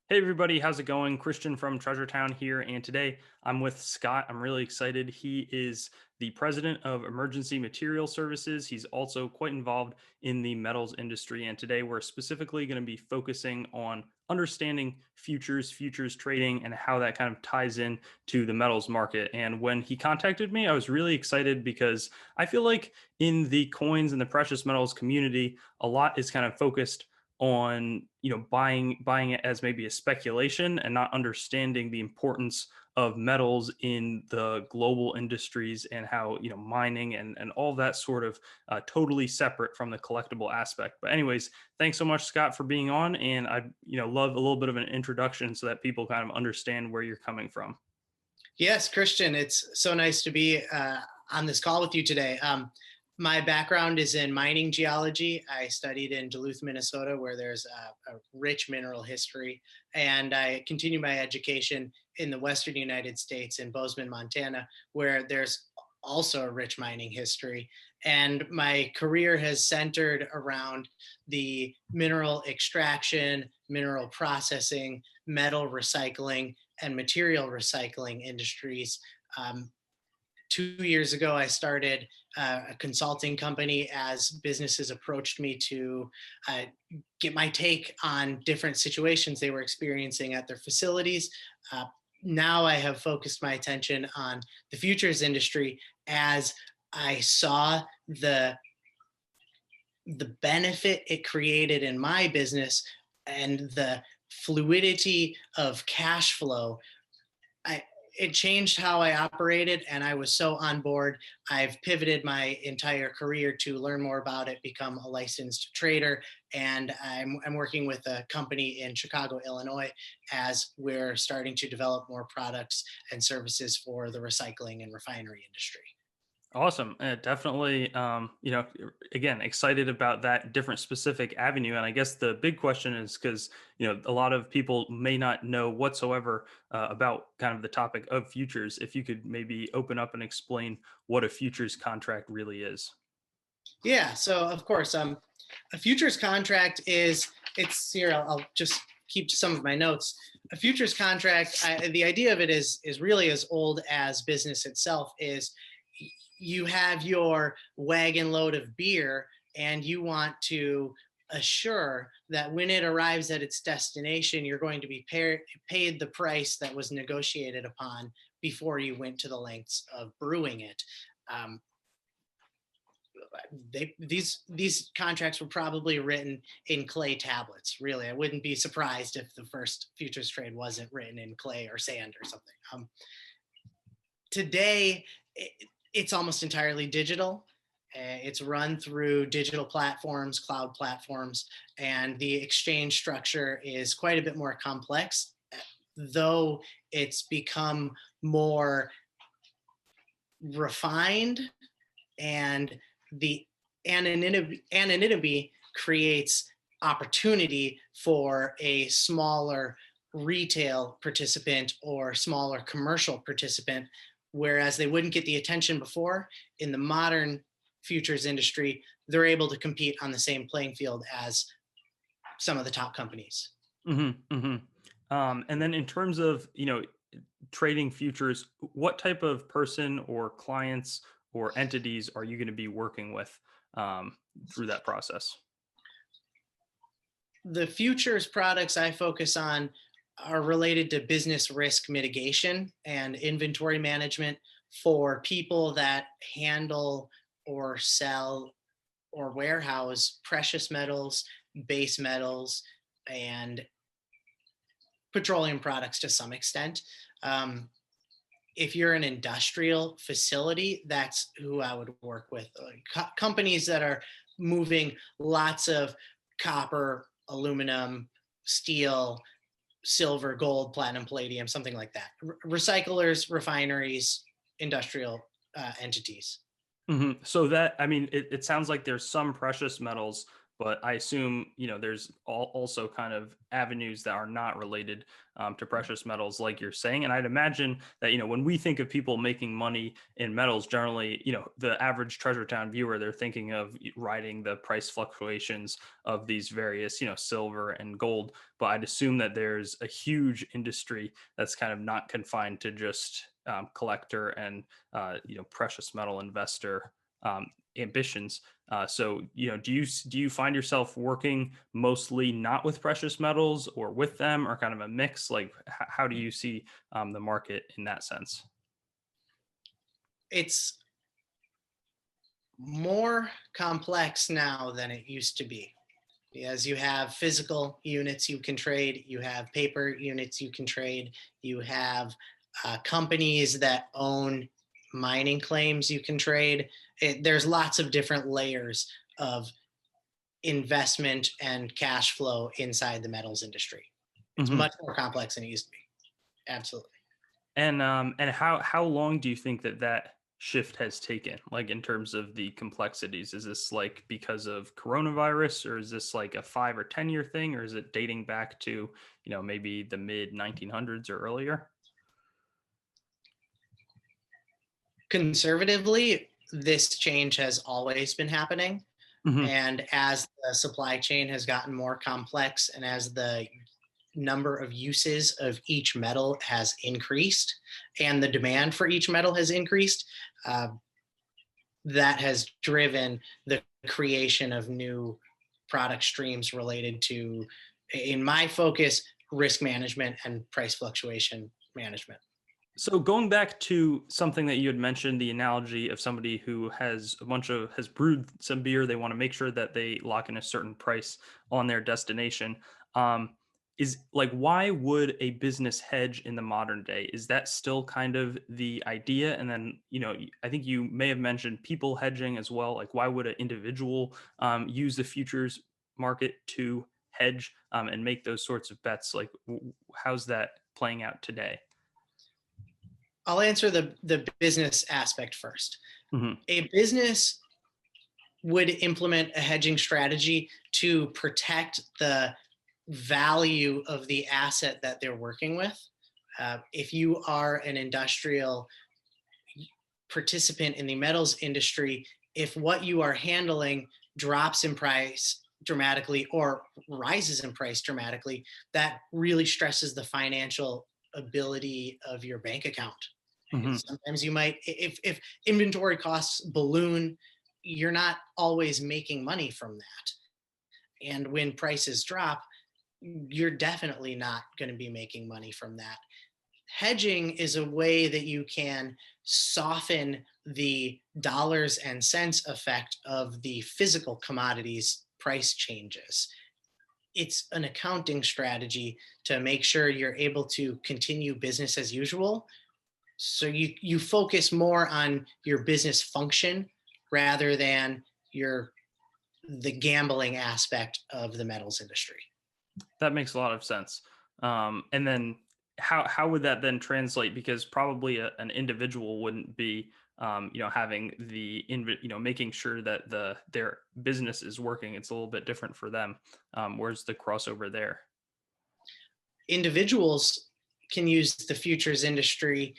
Hey everybody, how's it going? Christian from Treasure Town here, and today I'm with Scott. I'm really excited. He is the president of Emergency Material Services. He's also quite involved in the metals industry, and today we're specifically going to be focusing on understanding futures trading, and how that kind of ties in to the metals market. And when he contacted me, I was really excited because I feel like in the coins and the precious metals community, a lot is kind of focused on buying it as maybe a speculation and not understanding the importance of metals in the global industries, and how mining and all that sort of totally separate from the collectible aspect. But anyways, thanks so much, Scott, for being on. And I love a little bit of an introduction so that people kind of understand where you're coming from. Yes, Christian, it's so nice to be on this call with you today. My background is in mining geology. I studied in Duluth, Minnesota, where there's a rich mineral history. And I continued my education in the Western United States in Bozeman, Montana, where there's also a rich mining history. And my career has centered around the mineral extraction, mineral processing, metal recycling, and material recycling industries. 2 years ago, I started a consulting company as businesses approached me to uh, get my take on different situations they were experiencing at their facilities. Uh, Now I have focused my attention on the futures industry as I saw the benefit it created in my business and the fluidity of cash flow. I, it changed how I operated, and I was so on board. I've pivoted my entire career to learn more about it, become a licensed trader, and I'm working with a company in Chicago, Illinois, as we're starting to develop more products and services for the recycling and refinery industry. Awesome. Definitely, again, excited about that different specific avenue. And I guess the big question is because, a lot of people may not know whatsoever about kind of the topic of futures. If you could maybe open up and explain what a futures contract really is. Yeah, so of course, a futures contract is it's here. I'll just keep some of my notes. A futures contract, the idea of it is really as old as business itself. Is you have your wagon load of beer, and you want to assure that when it arrives at its destination, you're going to be paid the price that was negotiated upon before you went to the lengths of brewing it. Um, these contracts were probably written in clay tablets. Really, I wouldn't be surprised if the first futures trade wasn't written in clay or sand or something. Today, it's almost entirely digital. It's run through digital platforms, cloud platforms, and the exchange structure is quite a bit more complex, though it's become more refined, and the anonymity creates opportunity for a smaller retail participant or smaller commercial participant, whereas they wouldn't get the attention before. In the modern futures industry, they're able to compete on the same playing field as some of the top companies. And then in terms of, trading futures, what type of person or clients or entities are you going to be working with through that process? The futures products I focus on are related to business risk mitigation and inventory management for people that handle or sell or warehouse precious metals, base metals, and petroleum products to some extent. Um, if you're an industrial facility, that's who I would work with. Companies that are moving lots of copper, aluminum, steel, silver, gold, platinum, palladium, something like that. Recyclers, refineries, industrial entities. So that, I mean, it sounds like there's some precious metals but I assume, there's also kind of avenues that are not related to precious metals, like you're saying. And I'd imagine that, when we think of people making money in metals, generally, the average Treasure Town viewer, they're thinking of riding the price fluctuations of these various, silver and gold. But I'd assume that there's a huge industry that's kind of not confined to just collector and, precious metal investor ambitions. So, do you find yourself working mostly not with precious metals or with them, or kind of a mix? Like, how do you see the market in that sense? It's more complex now than it used to be, as you have physical units you can trade, you have paper units you can trade, you have companies that own mining claims you can trade. There's lots of different layers of investment and cash flow inside the metals industry. It's Hmm. much more complex than it used to be. Absolutely. And how long do you think that shift has taken, like in terms of the complexities? Is this like because of coronavirus, or is this like a 5 or 10 year thing, or is it dating back to, maybe the mid 1900s or earlier? Conservatively, this change has always been happening. Hmm. And as the supply chain has gotten more complex and as the number of uses of each metal has increased and the demand for each metal has increased, uh, that has driven the creation of new product streams related to, in my focus, risk management and price fluctuation management. So going back to something that you had mentioned, the analogy of somebody who has brewed some beer, they want to make sure that they lock in a certain price on their destination. Um, is like, why would a business hedge in the modern day? Is that still kind of the idea? And then, I think you may have mentioned people hedging as well. Like, why would an individual use the futures market to hedge and make those sorts of bets? Like, how's that playing out today? I'll answer the business aspect first. Hmm. A business would implement a hedging strategy to protect the value of the asset that they're working with. If you are an industrial participant in the metals industry, if what you are handling drops in price dramatically or rises in price dramatically, that really stresses the financial ability of your bank account. Hmm. Sometimes you might, if inventory costs balloon, you're not always making money from that. And when prices drop, you're definitely not going to be making money from that. Hedging is a way that you can soften the dollars and cents effect of the physical commodities price changes. It's an accounting strategy to make sure you're able to continue business as usual. So you focus more on your business function rather than your the gambling aspect of the metals industry. That makes a lot of sense. And then how would that then translate? Because probably an individual wouldn't be, having making sure that their business is working. It's a little bit different for them. Where's the crossover there? Individuals can use the futures industry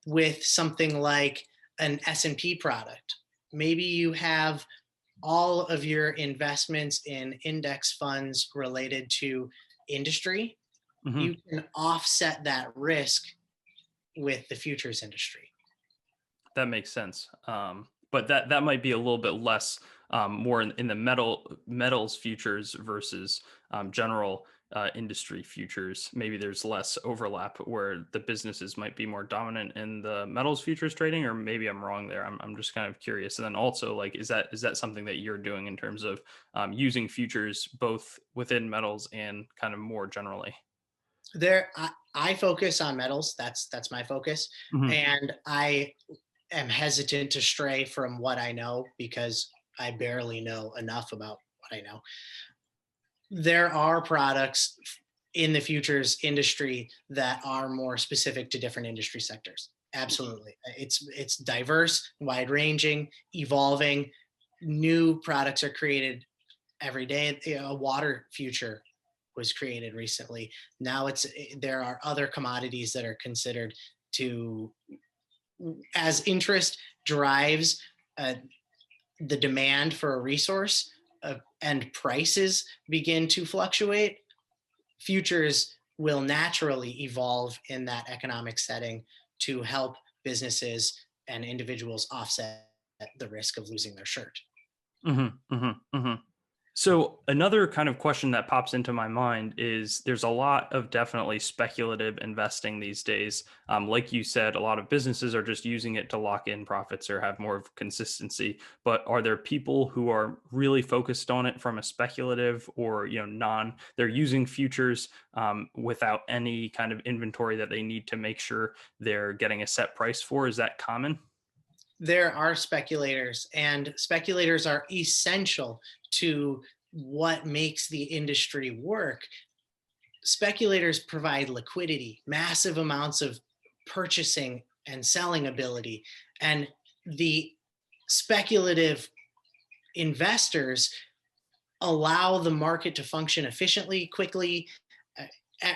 with something like an S&P product. Maybe you have all of your investments in index funds related to industry. Hmm. You can offset that risk with the futures industry. That makes sense. But that might be a little bit less, more in the metals futures versus general industry futures. Maybe there's less overlap where the businesses might be more dominant in the metals futures trading, or maybe I'm wrong there. I'm just kind of curious. And then also, like, is that something that you're doing in terms of using futures both within metals and kind of more generally? I focus on metals. That's my focus, Hmm. and I am hesitant to stray from what I know because I barely know enough about what I know. There are products in the futures industry that are more specific to different industry sectors. Absolutely. It's diverse, wide ranging, evolving. New products are created every day. A water future was created recently. Now there are other commodities that are considered to, as interest drives uh, the demand for a resource, and prices begin to fluctuate, futures will naturally evolve in that economic setting to help businesses and individuals offset the risk of losing their shirt. Mm-hmm, mm-hmm, mm-hmm. So another kind of question that pops into my mind is there's a lot of definitely speculative investing these days. Like you said, a lot of businesses are just using it to lock in profits or have more of consistency. But are there people who are really focused on it from a speculative or non? They're using futures without any kind of inventory that they need to make sure they're getting a set price for. Is that common? There are speculators, and speculators are essential to what makes the industry work. Speculators provide liquidity, massive amounts of purchasing and selling ability, and the speculative investors allow the market to function efficiently, quickly. Uh,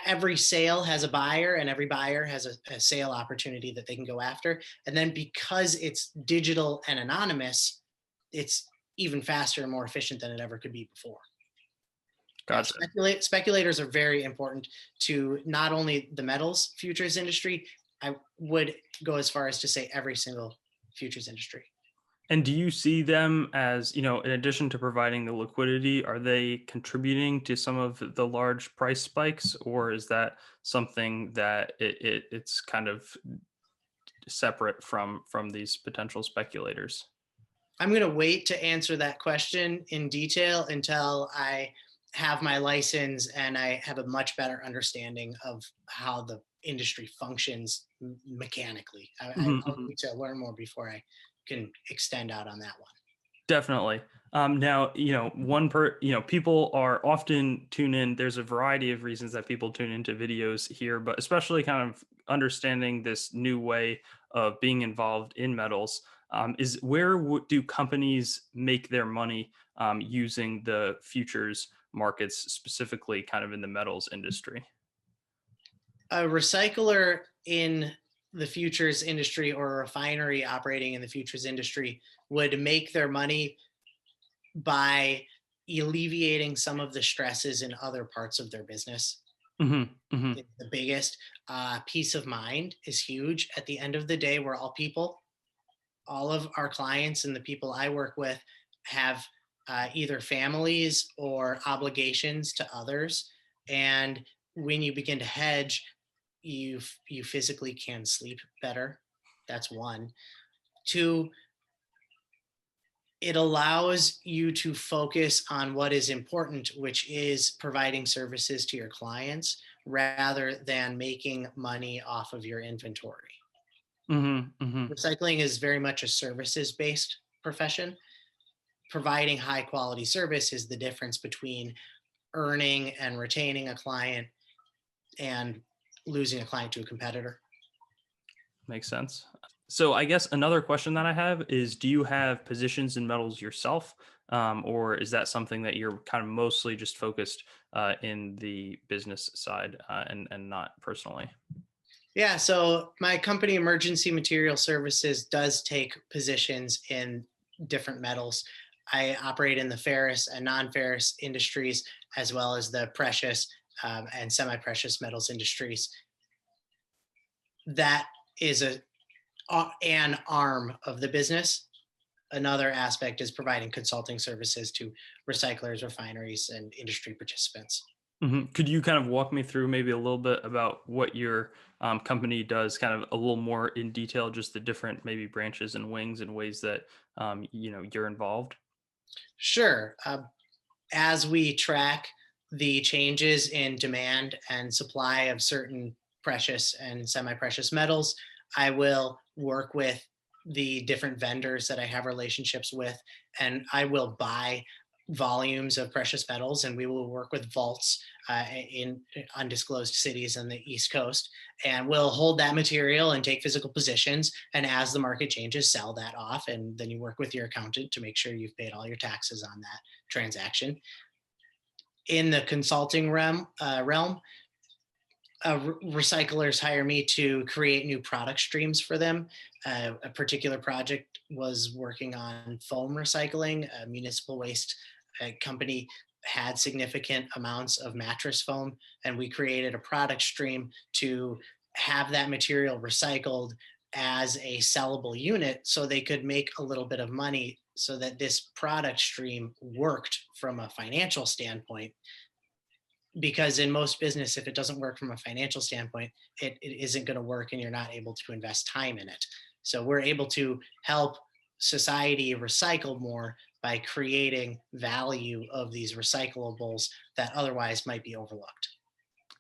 Every sale has a buyer, and every buyer has a sale opportunity that they can go after. And then because it's digital and anonymous, it's even faster and more efficient than it ever could be before. Yeah, Gotcha. speculators are very important to not only the metals futures industry. I would go as far as to say every single futures industry. And do you see them as, in addition to providing the liquidity, are they contributing to some of the large price spikes, or is that something that it's kind of separate from these potential speculators? I'm going to wait to answer that question in detail until I have my license and I have a much better understanding of how the industry functions mechanically. Mhm, I'll mhm. need to learn more before I can extend out on that one. Definitely. Now, people are often tune in. There's a variety of reasons that people tune into videos here, but especially kind of understanding this new way of being involved in metals is where do companies make their money using the futures markets, specifically kind of in the metals industry? A recycler in the futures industry or a refinery operating in the futures industry would make their money by alleviating some of the stresses in other parts of their business. Hmm, hmm. It's the biggest. Peace of mind is huge. At the end of the day, we're all people. All of our clients and the people I work with have either families or obligations to others. And when you begin to hedge, you physically can sleep better. That's one. Two, it allows you to focus on what is important, which is providing services to your clients rather than making money off of your inventory. Hmm, hmm. Recycling is very much a services based profession. Providing high quality service is the difference between earning and retaining a client and losing a client to a competitor. Makes sense. So I guess another question that I have is, do you have positions in metals yourself, or is that something that you're kind of mostly just focused in the business side and not personally? Yeah, so my company, Emergency Material Services, does take positions in different metals. I operate in the ferrous and non ferrous industries, as well as the precious and semi precious metals industries. That is an arm of the business. Another aspect is providing consulting services to recyclers, refineries, and industry participants. Could you kind of walk me through maybe a little bit about what your company does, kind of a little more in detail, just the different maybe branches and wings and ways that you're involved? Sure. As we track the changes in demand and supply of certain precious and semi precious metals, I will work with the different vendors that I have relationships with, and I will buy volumes of precious metals, and we will work with vaults in undisclosed cities on the East Coast. And we'll hold that material and take physical positions. And as the market changes, sell that off. And then you work with your accountant to make sure you've paid all your taxes on that transaction. In the consulting realm, recyclers hire me to create new product streams for them. A particular project was working on foam recycling. A municipal waste company had significant amounts of mattress foam, and we created a product stream to have that material recycled as a sellable unit so they could make a little bit of money so that this product stream worked from a financial standpoint. Because in most business, if it doesn't work from a financial standpoint, it isn't going to work and you're not able to invest time in it. So we're able to help society recycle more by creating value of these recyclables that otherwise might be overlooked.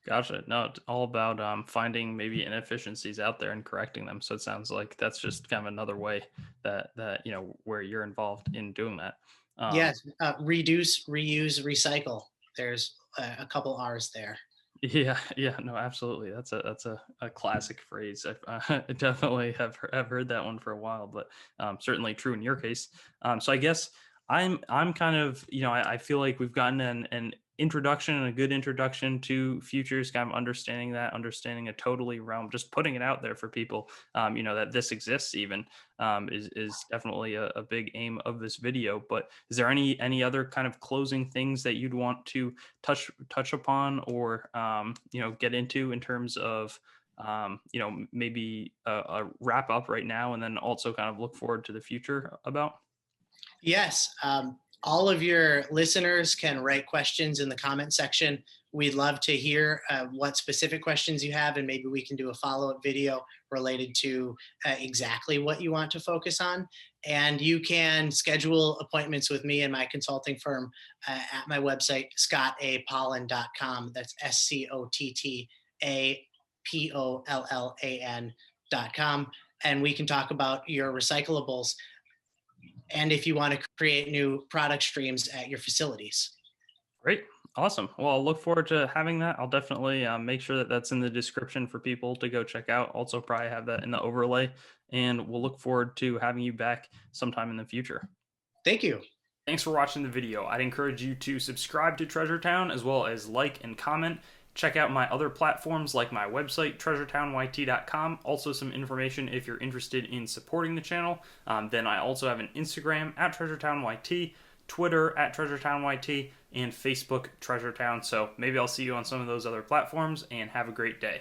Gotcha. No, it's all about finding maybe inefficiencies out there and correcting them. So it sounds like that's just kind of another way that where you're involved in doing that. Um, Yes, reduce, reuse, recycle. There's a couple R's there. yeah, yeah, no, absolutely. That's a classic phrase. I definitely have heard that one for a while, but certainly true in your case. So I guess I'm kind of I feel like we've gotten an introduction and a good introduction to futures, kind of understanding a totally realm, just putting it out there for people, that this exists even, is definitely a big aim of this video. But is there any other kind of closing things that you'd want to touch upon, or get into in terms of maybe a wrap up right now, and then also kind of look forward to the future about? Yes. All of your listeners can write questions in the comment section. We'd love to hear what specific questions you have, and maybe we can do a follow up video related to exactly what you want to focus on. And you can schedule appointments with me and my consulting firm at my website, scottapollan.com. That's SCOTTAPOLLAN.com. And we can talk about your recyclables and if you want to create new product streams at your facilities. Great. Awesome. Well, I'll look forward to having that. I'll definitely make sure that that's in the description for people to go check out. Also, probably have that in the overlay. And we'll look forward to having you back sometime in the future. Thank you. Thanks for watching the video. I'd encourage you to subscribe to Treasure Town, as well as like and comment. Check out my other platforms like my website, treasuretownYT.com. Also some information if you're interested in supporting the channel. Then I also have an Instagram at TreasureTownYT, Twitter at TreasureTownYT, and Facebook Treasure Town. So maybe I'll see you on some of those other platforms, and have a great day.